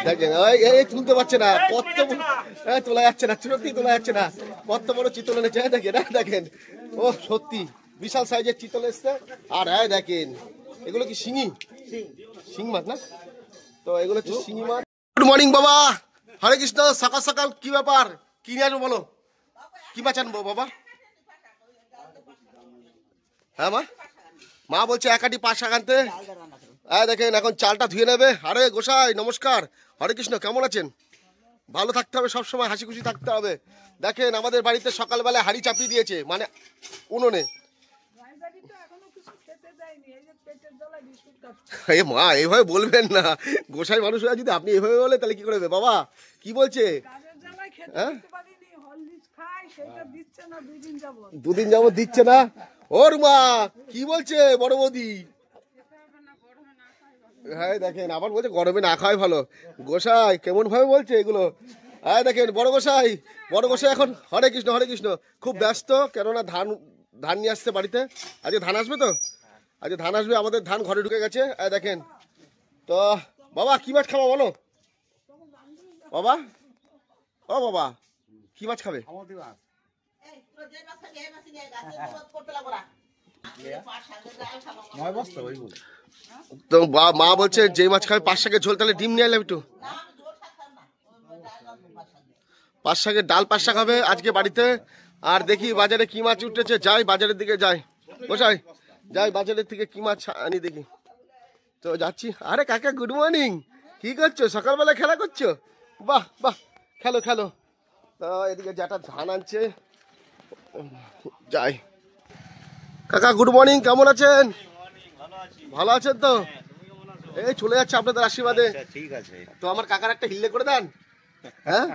দেখেন এই তুলতে পারছে না, কত তোলা যাচ্ছে না, সত্যি তোলা যাচ্ছে না, কত বড় চিতল এনেছে দেখেন। দেখেন ও সত্যি বিশাল সাইজের চিতল এসছে। আর দেখেন এগুলো কি শিঙি, শিং মাছ না? তো এগুলো হচ্ছে শিঙি মাছ। গুড মর্নিং বাবা, হরে কৃষ্ণ। সকাল সকাল কি ব্যাপার, কি নিয়ে আসবো বলো, কি মাছ আনবো বাবা? হ্যাঁ মা, মা বলছে একাটি 5 শাক আনতে। দেখেন এখন চালটা ধুয়ে নেবে। আরে গোসাই নমস্কার, হরে কৃষ্ণ, কেমন আছেন? ভালো থাকতে হবে, সবসময় হাসি খুশি থাকতে হবে। দেখেন আমাদের বাড়িতে সকালবেলা হাঁড়ি চাপিয়ে দিয়েছে, মানে উনুনে। মা এইভাবে বলবেন না, গোসাই মানুষ হয়ে যদি আপনি এইভাবে বলে তাহলে কি করবে বাবা? কি বলছে? হ্যাঁ 2 দিন যাবত দিচ্ছে না। ওর মা কি বলছে বড় বৌদি? হ্যাঁ দেখেন আবার বলছে গরমে না খাওয়াই ভালো। গোসাই কেমন ভাবে বলছে এগুলো। দেখেন বড় গোসাই এখন হরে কৃষ্ণ হরে কৃষ্ণ খুব ব্যস্ত, কেননা ধান নিয়ে আসছে বাড়িতে। আজকে ধান আসবে, তো আজকে ধান আসবে, আমাদের ধান ঘরে ঢুকে গেছে। দেখেন তো বাবা কি মাছ খাবো বলো বাবা? ও বাবা কি মাছ খাবে? তো মা বলছে যে মাছ খাবে 5 শাকের ঝোল, তাহলে ডিম নিয়ে এলাম একটু। 5 শাকের ডাল 5 শাক হবে আজকে বাড়িতে। আর দেখি বাজারে কি মাছ উঠেছে, যাই বাজারের দিকে যাই গোসাই, যাই বাজারের থেকে কি মাছ আনি দেখি। তো যাচ্ছি। আরে কাকা গুড মর্নিং, কি করছো সকালবেলা, খেলা করছো? বাহ বাহ, খেলো খেলো। তো এদিকে যেটা ধান আনছে যাই। কাকা গুড মর্নিং, কেমন আছেন? ভালো আছেন তো? এই চলে যাচ্ছে আপনাদের আশীর্বাদে। ঠিক আছে। তো আমার কাকার একটা হিল্লে করে দেন। হ্যাঁ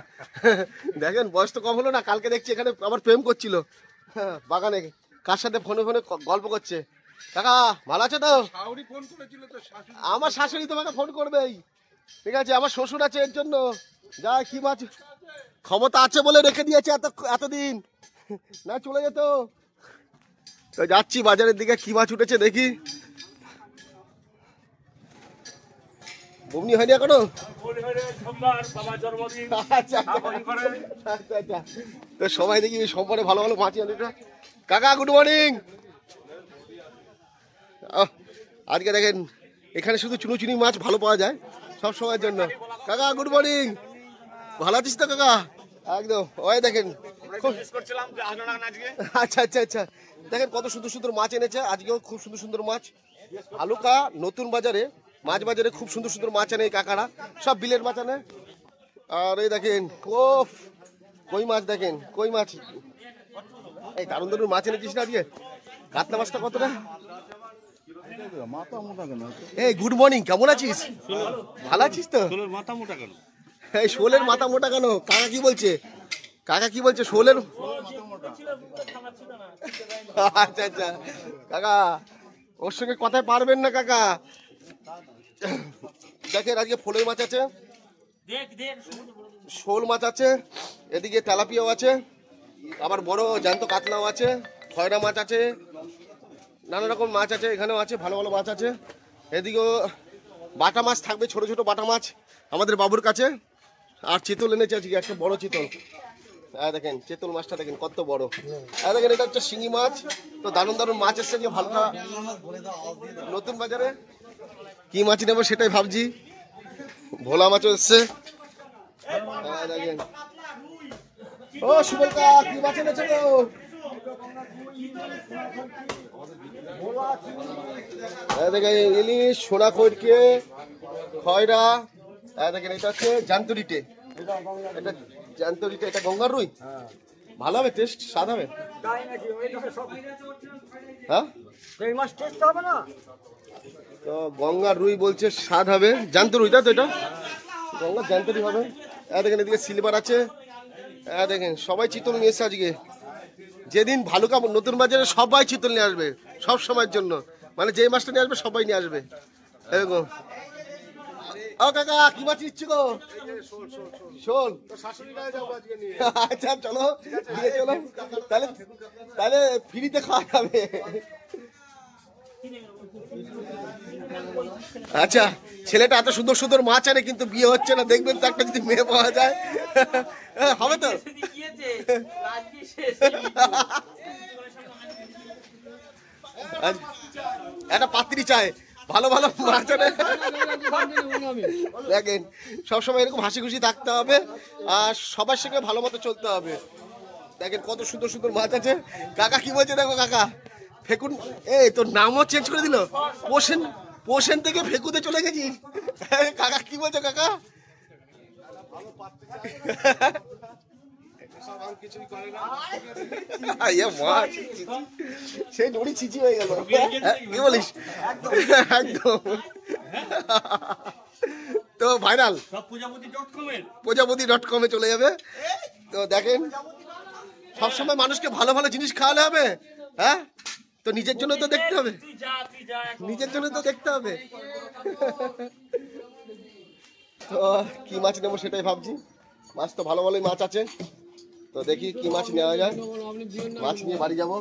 দেখেন বয়স তো কম হলো না, কালকে দেখছি এখানে আবার প্রেম করছিল বাগানে, কার সাথে ফোনে ফোনে গল্প করছে। কাকা ভালো আছে তো? আমার শাশুড়ি তোমাকে ফোন করবেই, ঠিক আছে? আমার শ্বশুর আছে, এর জন্য যা কি মাছ ক্ষমতা আছে বলে রেখে দিয়েছে এতদিন, না চলে যেত। তো যাচ্ছি বাজারের দিকে, কি মাছ উঠেছে দেখি। বমনি হয়নি এখনো? আচ্ছা আচ্ছা, তো সবাই দেখি সোমবারে ভালো ভালো মাছ আনি। কাকা গুড মর্নিং। আজকে দেখেন এখানে শুধু চুনুচুনি মাছ ভালো পাওয়া যায় সব সময়ের জন্য। কাকা গুড মর্নিং, ভালো আছিস তো কাকা? একদম। ওই দেখেন আচ্ছা আচ্ছা আচ্ছা, দেখেন কত সুন্দর সুন্দর মাছ এনেছে আজকেও, খুব সুন্দর সুন্দর মাছ। ভালুকা নতুন বাজারে, মাছ বাজারে খুব সুন্দর সুন্দর মাছ আনে এই কাকারা, সব বিলের মাছ আনে। আর এই দেখেন কই মাছ, দেখেন কই মাছ, এই দারুণ দারুণ মাছ এনেছিস না আজকে। কাতলা মাছটা কতটা? এই গুড মর্নিং, কেমন আছিস? ভালো আছিস তো? এই শোলের মাথা মোটা কেন? কাকা কি বলছে? কাকা কি বলছে শোলের? আচ্ছা আচ্ছা কাকা ওর সঙ্গে কথায় পারবেন না কাকা। দেখেন আজকে ফোলের মাছ আছে, শোল মাছ আছে, এদিকে তেলাপিয়াও আছে, আবার বড় জ্যান্ত কাতলাও আছে, খয়রা মাছ আছে, নানা রকম মাছ আছে, এখানেও আছে ভালো ভালো মাছ আছে। এদিকেও বাটা মাছ থাকবে, ছোট ছোট বাটা মাছ আমাদের বাবুর কাছে। আর চিতল এনেছে আজকে একটা বড় চিতল। দেখেন চিতল মাছটা দেখেন কত বড়। দেখেন এটা হচ্ছে শিঙি মাছ। তো দারুণ দারুণ মাছ এসছে যে ভালো নতুন বাজারে। কি মাছ নেবো সেটাই ভাবছি। ভোলা মাছও এসছে। দেখেন ও সুবলকা কি মাছ এনেছে গো? দেখেন ইলিশ, সোনা খৈরকে, খয়রা। দেখেন এটা হচ্ছে জান্তরিটে, এটা জান্তরিটে, এটা গঙ্গার রুই। ভালো হবে, টেস্ট স্বাদ হবে। হ্যাঁ তো গঙ্গার রুই বলছে স্বাদ হবে, জ্যান্ত রুই তাই তো, এটা গঙ্গার জ্যান্তরি হবে। দেখেন এদিকে সিলভার আছে। দেখেন সবাই চিতল নিয়ে এসছে আজকে। যেদিন ভালুকা নতুন বাজারে সবাই চিতল নিয়ে আসবে সব সময়ের জন্য, মানে যে মাছটা নিয়ে আসবে সবাই নিয়ে আসবে এরকম। ও কাকা কি মাছ নিচ্ছি গো? শোল। আচ্ছা চলো চলো, তাহলে তাহলে ফ্রিতে খাওয়া যাবে। আচ্ছা, ছেলেটা এত সুন্দর সুন্দর মাছ আনে কিন্তু বিয়ে হচ্ছে না, দেখবেন তো একটা যদি মেয়ে পাওয়া যায় হবে তো। একটা পাত্রী চায়, ভালো ভালো মাছ আনে। দেখেন সবসময় এরকম হাসি খুশি থাকতে হবে আর সবার সঙ্গে ভালো মতো চলতে হবে। দেখেন কত সুন্দর সুন্দর মাছ আছে। কাকা কি বলছে দেখো কাকা, ফেকুন এই তোর নামও চেঞ্জ করে দিল, পোষেন পোষেন থেকে ফেকুতে চলে গেছিস। কাকা কি বলছো কাকা? সেই নড়ি ছিচি হয়ে গেল, কি বলিস? একদম তো ভাইরাল প্রজাপতি.com-এ চলে যাবে। তো দেখেন সবসময় মানুষকে ভালো ভালো জিনিস খাওয়ালে হবে, হ্যাঁ তো নিজের জন্য তো দেখতে হবে, নিজের জন্য তো দেখতে হবে। তো কি মাছ নেবো সেটাই ভাবছি, মাছ তো ভালো ভালোই মাছ আছে, তো দেখি কি মাছ নেওয়া যায়, মাছ নিয়ে বাড়ি যাবো।